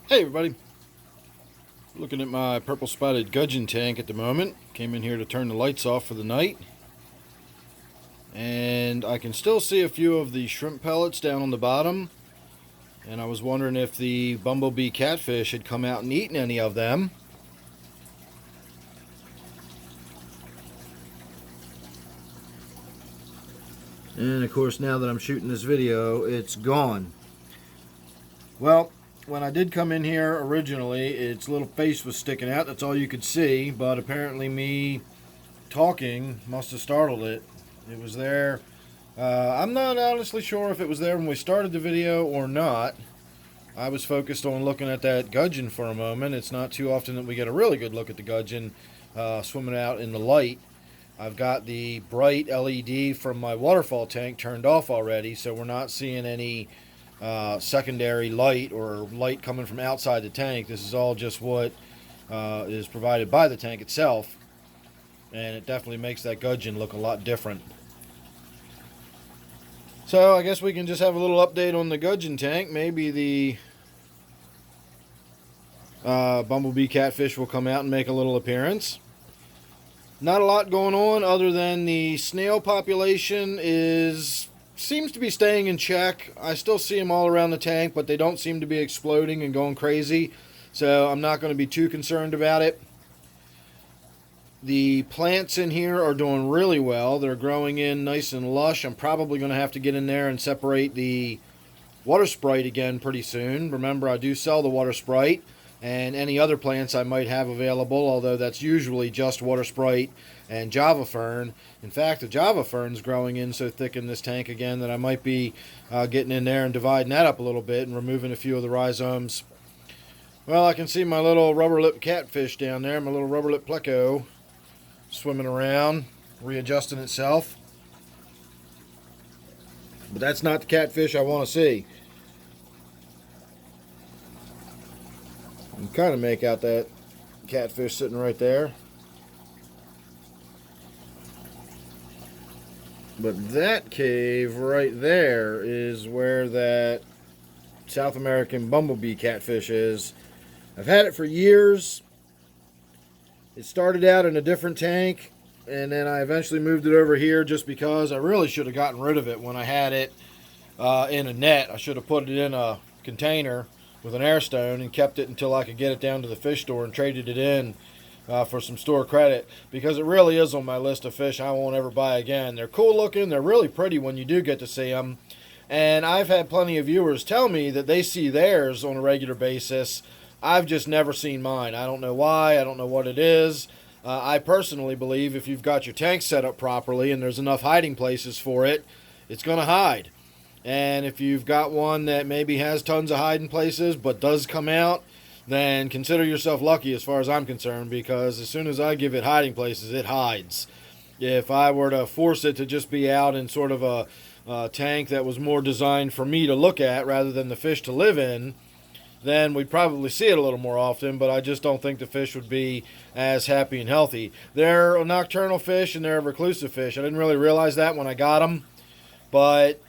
Hey everybody, looking at my purple spotted gudgeon tank at the moment. Came in here to turn the lights off for the night. And I can still see a few of the shrimp pellets down on the bottom. And I was wondering if the bumblebee catfish had come out and eaten any of them. And of course, now that I'm shooting this video, it's gone. Well, when I did come in here originally, its little face was sticking out. That's all you could see, but apparently me talking must have startled it. It was there. I'm not honestly sure if it was there when we started the video or not. I was focused on looking at that gudgeon for a moment. It's not too often that we get a really good look at the gudgeon swimming out in the light. I've got the bright LED from my waterfall tank turned off already, so we're not seeing any secondary light or light coming from outside the tank. This is all just what is provided by the tank itself, and it definitely makes that gudgeon look a lot different. So I guess we can just have a little update on the gudgeon tank. Maybe the bumblebee catfish will come out and make a little appearance. Not a lot going on other than the snail population seems to be staying in check. I still see them all around the tank, but they don't seem to be exploding and going crazy, so I'm not going to be too concerned about it. The plants in here are doing really well. They're growing in nice and lush. I'm probably going to have to get in there and separate the water sprite again pretty soon. Remember, I do sell the water sprite and any other plants I might have available, although that's usually just water sprite and java fern. In fact, the java fern's growing in so thick in this tank again that I might be getting in there and dividing that up a little bit and removing a few of the rhizomes. Well, I can see my little rubber lip catfish down there, my little rubber lip pleco, swimming around, readjusting itself. But that's not the catfish I want to see. You can kind of make out that catfish sitting right there. But that cave right there is where that South American Bumblebee Catfish is. I've had it for years. It started out in a different tank, and then I eventually moved it over here just because I really should have gotten rid of it when I had it in a net. I should have put it in a container with an air stone and kept it until I could get it down to the fish store and traded it in for some store credit, because it really is on my list of fish I won't ever buy again. They're cool looking, they're really pretty when you do get to see them, and I've had plenty of viewers tell me that they see theirs on a regular basis. I've just never seen mine. I don't know why, I don't know what it is. I personally believe if you've got your tank set up properly and there's enough hiding places for it, it's going to hide. And if you've got one that maybe has tons of hiding places but does come out, then consider yourself lucky as far as I'm concerned, because as soon as I give it hiding places, it hides. If I were to force it to just be out in sort of a tank that was more designed for me to look at rather than the fish to live in, then we'd probably see it a little more often, but I just don't think the fish would be as happy and healthy. They're a nocturnal fish and they're a reclusive fish. I didn't really realize that when I got them, but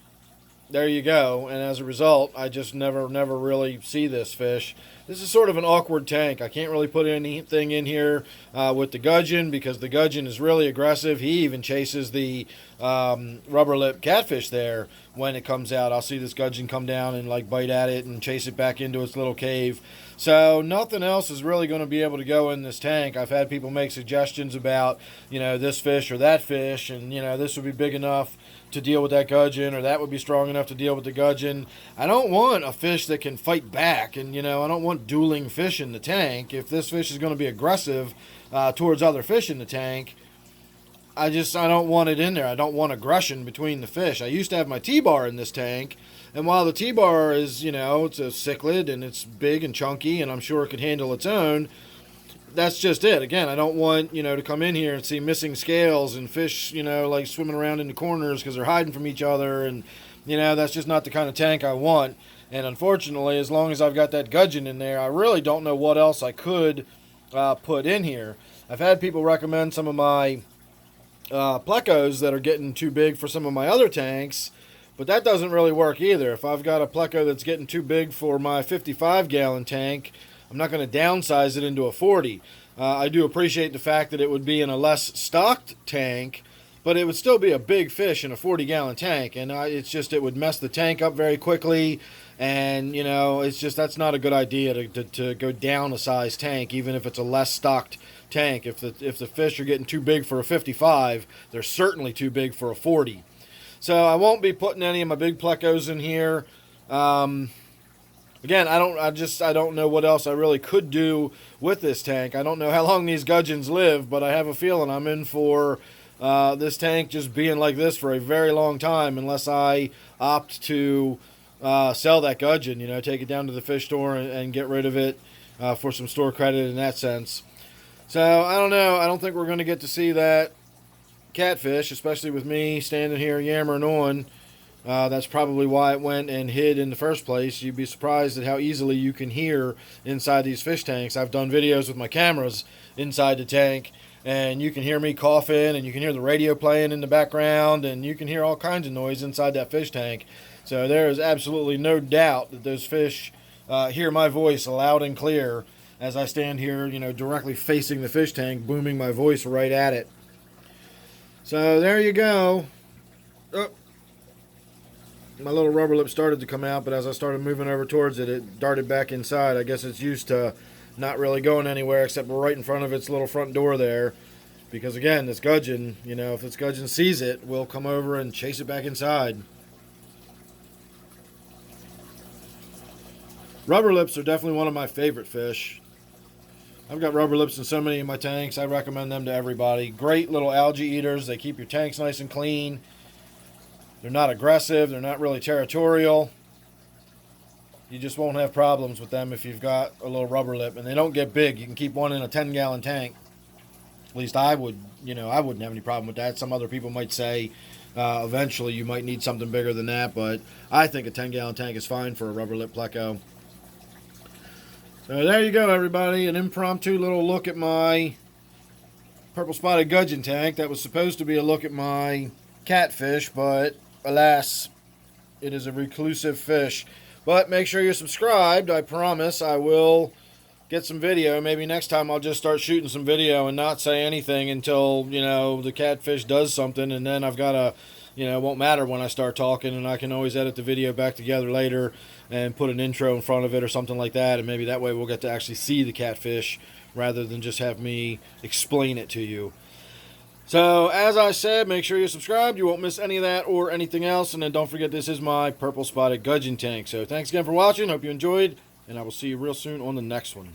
there you go. And as a result, I just never really see this fish. This is sort of an awkward tank. I can't really put anything in here with the gudgeon, because the gudgeon is really aggressive. He even chases the rubber lip catfish there when it comes out. I'll see this gudgeon come down and like bite at it and chase it back into its little cave. So nothing else is really going to be able to go in this tank. I've had people make suggestions about, this fish or that fish, and this would be big enough to deal with that gudgeon, or that would be strong enough to deal with the gudgeon. I don't want a fish that can fight back, and I don't want dueling fish in the tank. If this fish is going to be aggressive towards other fish in the tank, I don't want it in there. I don't want aggression between the fish. I used to have my T-bar in this tank, and while the T-bar is, it's a cichlid and it's big and chunky and I'm sure it could handle its own, that's just it. Again, I don't want, to come in here and see missing scales and fish, like swimming around in the corners because they're hiding from each other, and, that's just not the kind of tank I want. And unfortunately, as long as I've got that gudgeon in there, I really don't know what else I could put in here. I've had people recommend some of my plecos that are getting too big for some of my other tanks, But that doesn't really work either. If I've got a pleco that's getting too big for my 55-gallon tank, I'm not going to downsize it into a 40. I do appreciate the fact that it would be in a less stocked tank, but it would still be a big fish in a 40-gallon tank, and it's just it would mess the tank up very quickly, and you know it's just that's not a good idea to go down a size tank, even if it's a less stocked tank. If the fish are getting too big for a 55, they're certainly too big for a 40. So I won't be putting any of my big plecos in here. Again, I don't know what else I really could do with this tank. I don't know how long these gudgeons live, but I have a feeling I'm in for this tank just being like this for a very long time, unless I opt to sell that gudgeon, you know, take it down to the fish store and get rid of it for some store credit in that sense. So I don't know. I don't think we're going to get to see that catfish, especially with me standing here yammering on. That's probably why it went and hid in the first place. You'd be surprised at how easily you can hear inside these fish tanks. I've done videos with my cameras inside the tank, and you can hear me coughing, and you can hear the radio playing in the background, and you can hear all kinds of noise inside that fish tank. So there is absolutely no doubt that those fish hear my voice loud and clear as I stand here, you know, directly facing the fish tank, booming my voice right at it. So there you go. Oh, my little rubber lip started to come out, but as I started moving over towards it, it darted back inside. I guess it's used to not really going anywhere except right in front of its little front door there. Because again, this gudgeon, you know, if this gudgeon sees it, we'll come over and chase it back inside. Rubber lips are definitely one of my favorite fish. I've got rubber lips in so many of my tanks. I recommend them to everybody. Great little algae eaters. They keep your tanks nice and clean. They're not aggressive. They're not really territorial. You just won't have problems with them if you've got a little rubber lip. And they don't get big. You can keep one in a 10-gallon tank. At least I would, you know, I wouldn't have any problem with that. Some other people might say eventually you might need something bigger than that. But I think a 10-gallon tank is fine for a rubber lip pleco. So there you go, everybody. An impromptu little look at my purple spotted gudgeon tank. That was supposed to be a look at my catfish, but alas, it is a reclusive fish. But make sure you're subscribed. I promise I will get some video. Maybe next time I'll just start shooting some video and not say anything until, you know, the catfish does something, and then I've got to, you know, it won't matter when I start talking, and I can always edit the video back together later and put an intro in front of it or something like that, and maybe that way we'll get to actually see the catfish rather than just have me explain it to you. So, as I said, make sure you're subscribed. You won't miss any of that or anything else. And then don't forget, this is my purple spotted gudgeon tank. So, thanks again for watching. Hope you enjoyed. And I will see you real soon on the next one.